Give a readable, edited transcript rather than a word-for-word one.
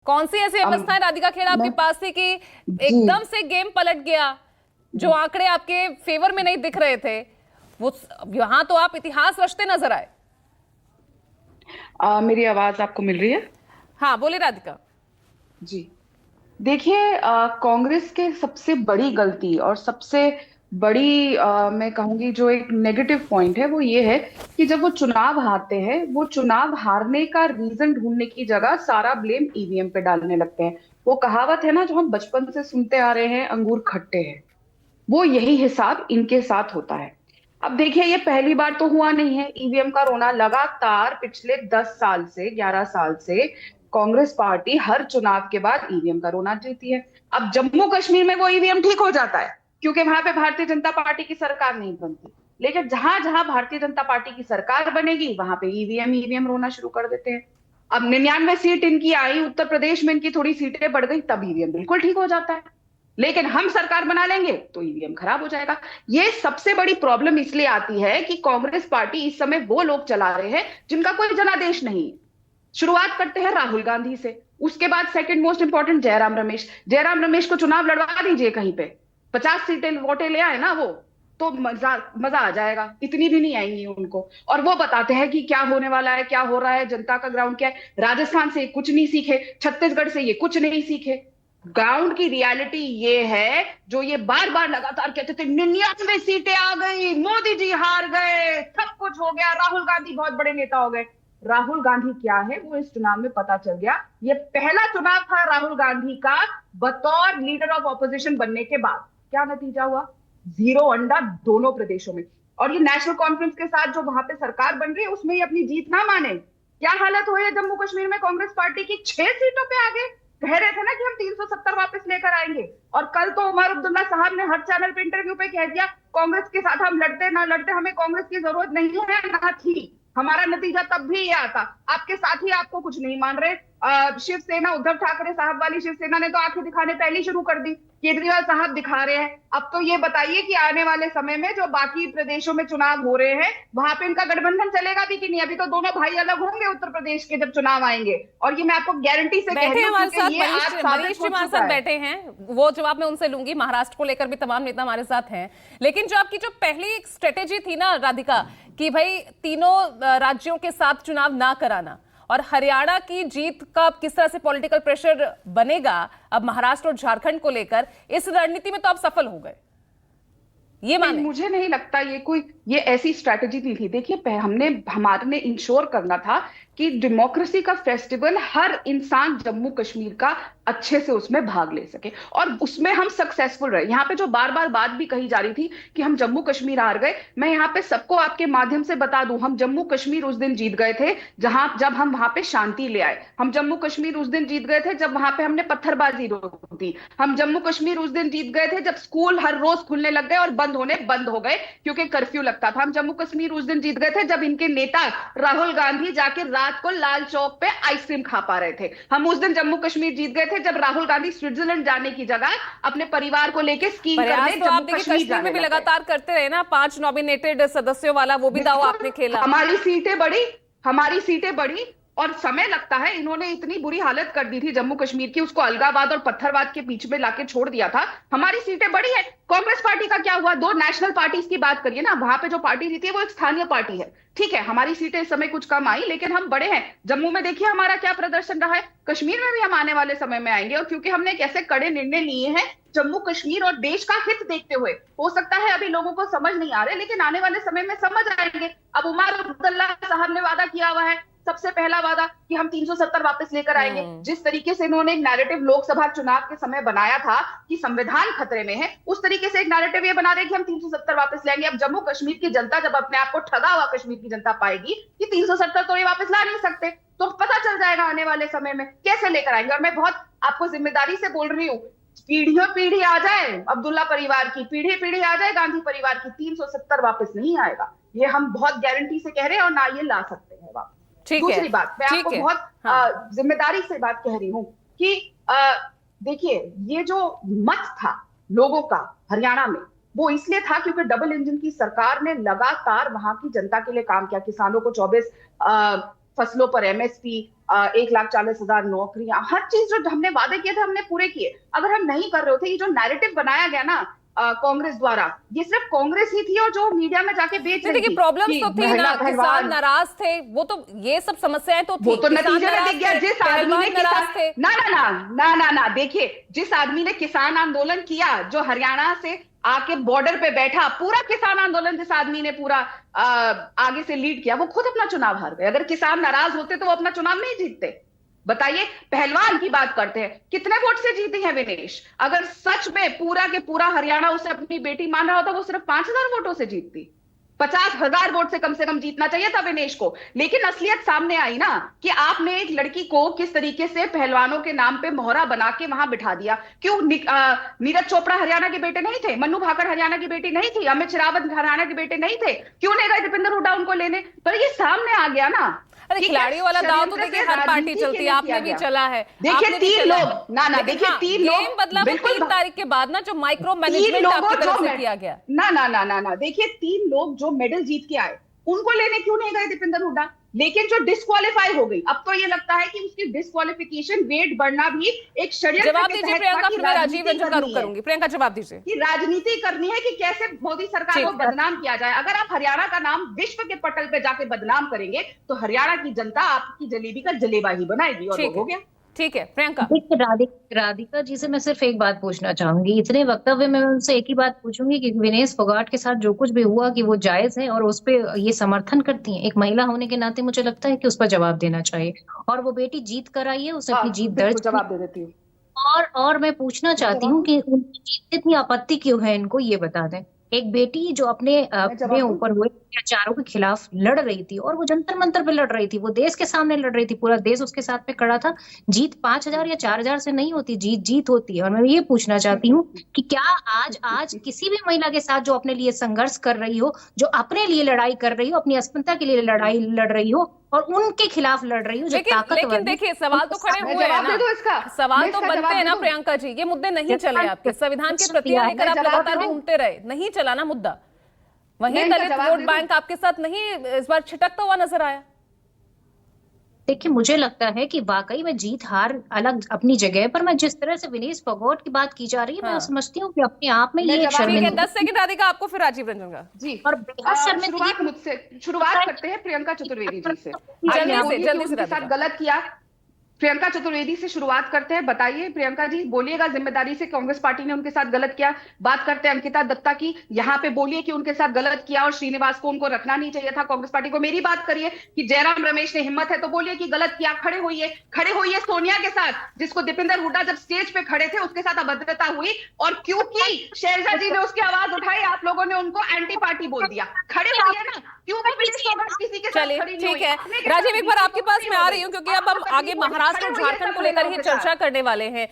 कौन सी ऐसी व्यवस्था है राधिका खेड़ा आपके पास थी कि एकदम से गेम पलट गया? जो आंकड़े आपके फेवर में नहीं दिख रहे थे वो यहां तो आप इतिहास रचते नजर आए। मेरी आवाज आपको मिल रही है? हाँ बोलिए राधिका। जी। देखिए, कांग्रेस के सबसे बड़ी गलती और सबसे बड़ी मैं कहूंगी जो एक नेगेटिव पॉइंट है वो ये है कि जब वो चुनाव हारते हैं, वो चुनाव हारने का रीजन ढूंढने की जगह सारा ब्लेम ईवीएम पे डालने लगते हैं। वो कहावत है ना जो हम बचपन से सुनते आ रहे हैं, अंगूर खट्टे हैं, वो यही हिसाब इनके साथ होता है। अब देखिए, ये पहली बार तो हुआ नहीं है ईवीएम का रोना। लगातार पिछले 10 साल से, 11 साल से कांग्रेस पार्टी हर चुनाव के बाद ईवीएम का रोना देती है। अब जम्मू कश्मीर में वो ईवीएम ठीक हो जाता है क्योंकि वहां पे भारतीय जनता पार्टी की सरकार नहीं बनती। लेकिन जहां जहां भारतीय जनता पार्टी की सरकार बनेगी वहां पे ईवीएम ईवीएम रोना शुरू कर देते हैं। अब 99 सीट इनकी आई, उत्तर प्रदेश में इनकी थोड़ी सीटें बढ़ गई, तब ईवीएम बिल्कुल ठीक हो जाता है। लेकिन हम सरकार बना लेंगे तो ईवीएम खराब हो जाएगा। ये सबसे बड़ी प्रॉब्लम इसलिए आती है कि कांग्रेस पार्टी इस समय वो लोग चला रहे हैं जिनका कोई जनादेश नहीं है। शुरुआत करते हैं राहुल गांधी से, उसके बाद second most important Jairam Ramesh. Jairam Ramesh को चुनाव लड़वा दीजिए कहीं पे, 50 सीटें वोटें ले आए ना वो, तो मजा मजा आ जाएगा। इतनी भी नहीं आएंगी उनको। और वो बताते हैं कि क्या होने वाला है, क्या हो रहा है, जनता का ग्राउंड क्या है। राजस्थान से कुछ नहीं सीखे, छत्तीसगढ़ से ये कुछ नहीं सीखे। ग्राउंड की रियलिटी ये है जो ये बार बार लगातार कहते थे, 99 सीटें आ गई, मोदी जी हार गए, सब कुछ हो गया, राहुल गांधी बहुत बड़े नेता हो गए। राहुल गांधी क्या है वो इस चुनाव में पता चल गया। ये पहला चुनाव था राहुल गांधी का बतौर लीडर ऑफ ऑपोजिशन बनने के बाद। क्या नतीजा हुआ? जीरो अंडा दोनों प्रदेशों में। और ये नेशनल कॉन्फ्रेंस के साथ जो वहां पे सरकार बन रही है उसमें ये अपनी जीत ना माने। क्या हालत हुई है जम्मू कश्मीर में? कांग्रेस पार्टी की 6 सीटों पे आगे कह रहे थे ना कि हम 370 वापस लेकर आएंगे। और कल तो उमर अब्दुल्ला साहब ने हर चैनल पे इंटरव्यू पे कह दिया, कांग्रेस के साथ हम लड़ते ना लड़ते हमें कांग्रेस की जरूरत नहीं है, ना थी। हमारा नतीजा तब भी ये आता। आपके साथ ही आपको कुछ नहीं मान रहे। शिवसेना, उद्धव ठाकरे साहब वाली शिवसेना ने तो आंखें दिखाने पहले शुरू कर दी। केजरीवाल साहब दिखा रहे हैं। अब तो ये बताइए कि आने वाले समय में जो बाकी प्रदेशों में चुनाव हो रहे हैं वहां पे इनका गठबंधन चलेगा भी कि नहीं? अभी तो दोनों भाई अलग होंगे उत्तर प्रदेश के जब चुनाव आएंगे। और ये मैं आपको गारंटी से कह बैठे रही हूँ हमारे क्योंकि साथ ये आज मनीष साबित जी हो हमारे चुका साथ है। बैठे हैं, वो जवाब मैं उनसे लूंगी। महाराष्ट्र को लेकर भी तमाम नेता हमारे साथ हैं। लेकिन जो आपकी जो पहली स्ट्रेटेजी थी ना राधिका, कि भाई तीनों राज्यों के साथ चुनाव ना कराना, और हरियाणा की जीत का किस तरह से पॉलिटिकल प्रेशर बनेगा अब महाराष्ट्र और झारखंड को लेकर, इस रणनीति में तो आप सफल हो गए, ये माने? मुझे नहीं लगता ये ऐसी स्ट्रैटेजी नहीं थी। देखिए, हमारे ने इंश्योर करना था कि डेमोक्रेसी का फेस्टिवल हर इंसान जम्मू कश्मीर का अच्छे से उसमें भाग ले सके, और उसमें हम सक्सेसफुल रहे। यहाँ पे जो बार बार बात भी कही जा रही थी कि हम जम्मू कश्मीर हार गए, मैं यहाँ पे सबको आपके माध्यम से बता दूं, हम जम्मू कश्मीर उस दिन जीत गए थे जब हम वहां पे शांति ले आए। हम जम्मू कश्मीर उस दिन जीत गए थे जब वहां पे हमने पत्थरबाजी रोक दी। हम जम्मू कश्मीर उस दिन जीत गए थे जब स्कूल हर रोज खुलने लग गए और बंद हो गए क्योंकि कर्फ्यू लगता था। हम जम्मू कश्मीर उस दिन जीत गए थे जब इनके नेता राहुल गांधी जाके रात को लाल चौक पे आइसक्रीम खा पा रहे थे। हम उस दिन जम्मू कश्मीर जीत गए थे जब राहुल गांधी स्विट्जरलैंड जाने की जगह अपने परिवार को लेके स्कीइंग करने तो आप जम्मू देखिए कश्मीर कश्मीर में जाने भी लग गए। लगातार करते रहे ना, 5 नॉमिनेटेड सदस्यों वाला वो भी दाव आपने खेला। हमारी सीटें बढ़ी, हमारी सीटें बढ़ी, और समय लगता है। इन्होंने इतनी बुरी हालत कर दी थी जम्मू कश्मीर की, उसको अलगावाद और पत्थरवाद के बीच में लाके छोड़ दिया था। हमारी सीटें बढ़ी है। कांग्रेस पार्टी का क्या हुआ? 2 नेशनल पार्टीज की बात करिए ना, वहां पे जो पार्टी जीती है वो एक स्थानीय पार्टी है। ठीक है, हमारी सीटें इस समय कुछ कम आई लेकिन हम बड़े हैं। जम्मू में देखिए हमारा क्या प्रदर्शन रहा है, कश्मीर में भी हम आने वाले समय में आएंगे। और क्योंकि हमने एक ऐसे कड़े निर्णय लिए हैं जम्मू कश्मीर और देश का हित देखते हुए, हो सकता है अभी लोगों को समझ नहीं आ रहे लेकिन आने वाले समय में समझ आएंगे। अब उमर अब्दुल्ला साहब ने वादा किया हुआ है, सबसे पहला वादा, कि हम 370 वापस लेकर आएंगे। जिस तरीके से इन्होंने एक नैरेटिव लोकसभा चुनाव के समय बनाया था कि संविधान खतरे में है, उस तरीके से एक नैरेटिव ये बना रहे कि हम 370 वापस लेंगे। अब जम्मू कश्मीर की जनता जब अपने आप को ठगा हुआ कश्मीर की जनता पाएगी कि 370 तो ये वापस ला नहीं सकते, तो पता चल जाएगा आने वाले समय में कैसे लेकर आएंगे। और मैं बहुत आपको जिम्मेदारी से बोल रही हूँ, पीढ़ियों पीढ़ी आ जाए अब्दुल्ला परिवार की, पीढ़ी पीढ़ी आ जाए गांधी परिवार की, 370 वापस नहीं आएगा। ये हम बहुत गारंटी से कह रहे हैं, और ना ये ला सकते हैं वापस। दूसरी बात, मैं आपको बहुत जिम्मेदारी से बात कह रही हूं कि देखिए, ये जो मत था लोगों का हरियाणा में, वो इसलिए था क्योंकि डबल इंजन की सरकार ने लगातार वहां की जनता के लिए काम किया। किसानों को 24 फसलों पर एमएसपी, 1,40,000 नौकरियां, हर चीज जो हमने वादे किए थे हमने पूरे किए। अगर हम नहीं कर रहे होते, ये जो नैरेटिव बनाया गया ना कांग्रेस द्वारा, ये सिर्फ कांग्रेस ही थी और जो मीडिया में जाके बेच रही थी प्रॉब्लम्स तो थी ना, किसान नाराज थे, वो तो ये सब समस्याएं तो थी, वो तो नतीजे में दिख गया। जिस आदमी ने नाराज थे, ना देखिए, जिस आदमी ने किसान आंदोलन किया, जो हरियाणा से आके बॉर्डर पे बैठा, पूरा किसान आंदोलन जिस आदमी ने पूरा आगे से लीड किया, वो खुद अपना चुनाव हार गए। अगर किसान नाराज होते तो वो अपना चुनाव नहीं जीतते। बताइए, पहलवान की बात करते हैं, कितने वोट से जीती है विनेश? अगर सच में पूरा के पूरा हरियाणा उसे अपनी बेटी मान रहा होता, वो सिर्फ 5,000 वोटों से जीतती। 50,000 वोट से कम जीतना चाहिए था विनेश को। लेकिन असलियत सामने आई ना, कि आपने एक लड़की को किस तरीके से पहलवानों के नाम पे मोहरा बना के वहां बिठा दिया। क्यों नीरज चोपड़ा हरियाणा के बेटे नहीं थे? मन्नू भाकर हरियाणा की बेटी नहीं थी? अमित शेरावत हरियाणा के बेटे नहीं थे? क्यों नहीं गए दीपेंद्र हुड्डा उनको लेने? तो ये सामने आ गया ना। अरे खिलाड़ियों वाला दाव तो देखिए हर पार्टी चलती है, आपने भी चला है। देखिए 3 लोग देखिए 3 लोग गेम बदला 3 तारीख के बाद ना, जो माइक्रो मैनेजमेंट आपकी तरफ से किया गया। ना देखिए 3 लोग जो मेडल जीत के आए, उनको लेने क्यों नहीं गए दीपेंद्र हुड्डा? लेकिन जो डिस्क्वालीफाई हो गई, अब तो ये लगता है कि उसकी डिस्क्वालिफिकेशन वेट बढ़ना भी एक षड्यंत्र। जवाब दीजिए प्रियंका, फिर मैं राजीव रंजन का रुख करूंगी। प्रियंका जवाब दीजिए। कि राजनीति करनी है कि कैसे मोदी सरकार को बदनाम किया जाए। अगर आप हरियाणा का नाम विश्व के पटल पे जाके बदनाम करेंगे, तो हरियाणा की जनता आपकी जलेबी का जलेबा ही बनाएगी, और हो गया। ठीक है प्रियंका। राधिका जी से मैं सिर्फ एक बात पूछना चाहूंगी। इतने वक्तव्य में उनसे एक ही बात पूछूंगी कि विनेश फोगाट के साथ जो कुछ भी हुआ, कि वो जायज है और उस पर ये समर्थन करती हैं। एक महिला होने के नाते मुझे लगता है कि उस पर जवाब देना चाहिए, और वो बेटी जीत कर आई है, उसे अपनी जीत दर्ज जवाब दे देती हूँ। और मैं पूछना चाहती हूँ कि उनकी जीत इतनी आपत्ति क्यों है, इनको ये बता दें। एक बेटी जो अपने ऊपर हुए अत्याचारों के खिलाफ लड़ रही थी, और वो जंतर मंतर पे लड़ रही थी, वो देश के सामने लड़ रही थी, पूरा देश उसके साथ पे खड़ा था। जीत 5,000 या 4,000 से नहीं होती, जीत होती है। और मैं ये पूछना चाहती हूँ कि क्या आज किसी भी महिला के साथ जो अपने लिए संघर्ष कर रही हो, जो अपने लिए लड़ाई कर रही हो, अपनी अस्मिता के लिए लड़ाई लड़ रही हो, और उनके खिलाफ लड़ रही हो जो ताकतवर, लेकिन देखिए सवाल तो खड़े हुए हैं ना, सवाल तो बनते हैं ना प्रियंका जी। ये मुद्दे नहीं चले आपके संविधान के प्रति लेकर, आप लगातार घूमते रहे, नहीं चला ना मुद्दा। वहीं दलित वोट बैंक आपके साथ नहीं इस बार छिटकता हुआ नजर आया। देखिए, मुझे लगता है कि वाकई में जीत हार अलग अपनी जगह पर, मैं जिस तरह से विनेश फोगाट की बात की जा रही है, मैं समझती हूँ कि अपने आप में ये शर्मिंदगी। 10 सेकंड राधिका, आपको फिर राजीव रंजन का। जी, और शुरुआत करते हैं प्रियंका चतुर्वेदी जी से। जल्दी से साथ गलत किया, प्रियंका चतुर्वेदी से शुरुआत करते हैं। बताइए प्रियंका जी, बोलिएगा जिम्मेदारी से, कांग्रेस पार्टी ने उनके साथ गलत किया। बात करते हैं अंकिता दत्ता की, यहाँ पे बोलिए कि उनके साथ गलत किया और श्रीनिवास को उनको रखना नहीं चाहिए था कांग्रेस पार्टी को। मेरी बात करिए कि जयराम रमेश ने हिम्मत है तो बोलिए कि गलत किया। खड़े होइए सोनिया के साथ, जिसको दीपेंद्र हुड्डा जब स्टेज पे खड़े थे उसके साथ अभद्रता हुई, और क्योंकि शैलजा जी ने उसकी आवाज उठाई, आप लोगों ने उनको एंटी पार्टी बोल दिया। खड़े होइए ना, क्यों किसी के साथ खड़ी नहीं हुई? ठीक है राजीव, एक बार आपके पास मैं आ रही हूँ, क्योंकि अब हम आगे महाराष्ट्र और झारखंड को लेकर ही चर्चा करने वाले हैं।